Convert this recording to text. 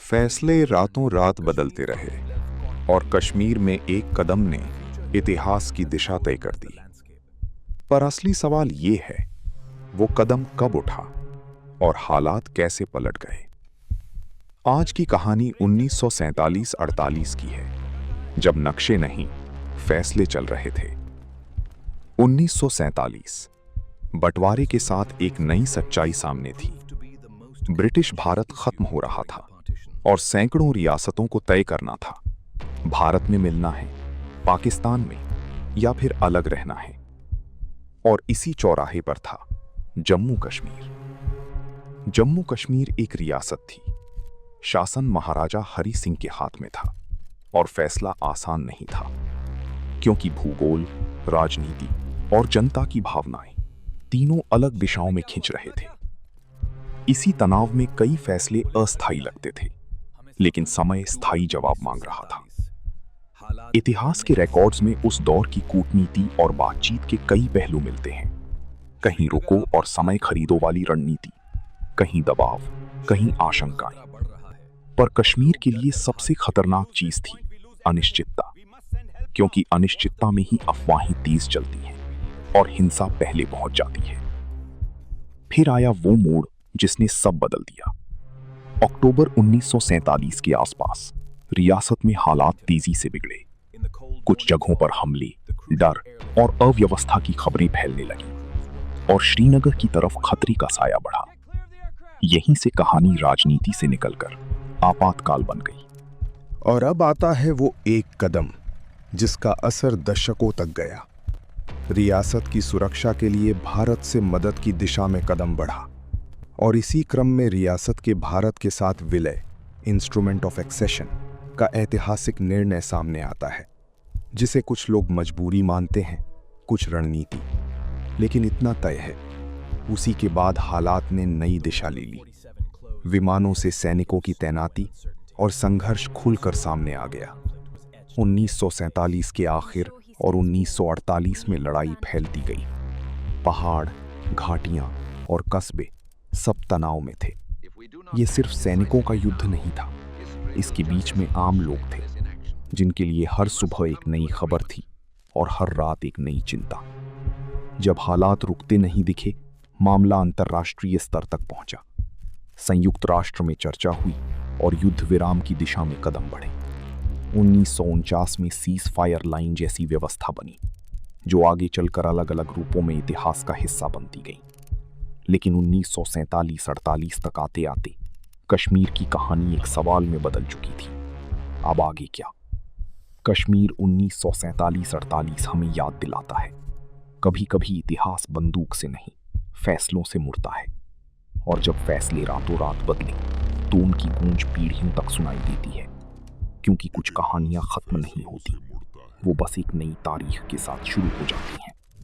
फैसले रातों रात बदलते रहे और कश्मीर में एक कदम ने इतिहास की दिशा तय कर दी। पर असली सवाल ये है, वो कदम कब उठा और हालात कैसे पलट गए। आज की कहानी 1947-48 की है, जब नक्शे नहीं, फैसले चल रहे थे। 1947 बंटवारे के साथ एक नई सच्चाई सामने थी। ब्रिटिश भारत खत्म हो रहा था और सैकड़ों रियासतों को तय करना था। भारत में मिलना है, पाकिस्तान में, या फिर अलग रहना है। और इसी चौराहे पर था जम्मू कश्मीर। जम्मू कश्मीर एक रियासत थी। शासन महाराजा हरि सिंह के हाथ में था और फैसला आसान नहीं था, क्योंकि भूगोल, राजनीति और जनता की भावनाएं तीनों अलग दिशाओं में खिंच रहे थे। इसी तनाव में कई फैसले अस्थायी लगते थे, लेकिन समय स्थायी जवाब मांग रहा था। इतिहास के रिकॉर्ड्स में उस दौर की कूटनीति और बातचीत के कई पहलू मिलते हैं। कहीं रुको और समय खरीदो वाली रणनीति, कहीं दबाव, कहीं आशंकाएं। पर कश्मीर के लिए सबसे खतरनाक चीज थी अनिश्चितता, क्योंकि अनिश्चितता में ही अफवाहें तेज चलती हैं और हिंसा पहले पहुंच जाती है। फिर आया वो मोड़ जिसने सब बदल दिया। अक्टूबर 1947 के आसपास रियासत में हालात तेजी से बिगड़े। कुछ जगहों पर हमले, डर और अव्यवस्था की खबरें फैलने लगी और श्रीनगर की तरफ खतरे का साया बढ़ा। यहीं से कहानी राजनीति से निकलकर आपातकाल बन गई। और अब आता है वो एक कदम जिसका असर दशकों तक गया। रियासत की सुरक्षा के लिए भारत से मदद की दिशा में कदम बढ़ा और इसी क्रम में रियासत के भारत के साथ विलय, इंस्ट्रूमेंट ऑफ एक्सेशन का ऐतिहासिक निर्णय सामने आता है, जिसे कुछ लोग मजबूरी मानते हैं, कुछ रणनीति। लेकिन इतना तय है, उसी के बाद हालात ने नई दिशा ले ली। विमानों से सैनिकों की तैनाती और संघर्ष खुलकर सामने आ गया। 1947 के आखिर और 1948 में लड़ाई फैलती गई। पहाड़, घाटियां और कस्बे सब तनाव में थे। ये सिर्फ सैनिकों का युद्ध नहीं था, इसके बीच में आम लोग थे, जिनके लिए हर सुबह एक नई खबर थी और हर रात एक नई चिंता। जब हालात रुकते नहीं दिखे, मामला अंतर्राष्ट्रीय स्तर तक पहुंचा। संयुक्त राष्ट्र में चर्चा हुई और युद्ध विराम की दिशा में कदम बढ़े। 1949 में सीज फायर लाइन जैसी व्यवस्था बनी, जो आगे चलकर अलग अलग रूपों में इतिहास का हिस्सा बनती गई। लेकिन 1947-48 तक आते आते कश्मीर की कहानी एक सवाल में बदल चुकी थी। अब आगे क्या? कश्मीर 1947-48 हमें याद दिलाता है, कभी कभी इतिहास बंदूक से नहीं, फैसलों से मुड़ता है। और जब फैसले रातों रात बदले, तो उनकी गूंज पीढ़ियों तक सुनाई देती है, क्योंकि कुछ कहानियां खत्म नहीं होती, वो बस एक नई तारीख के साथ शुरू हो जाती हैं।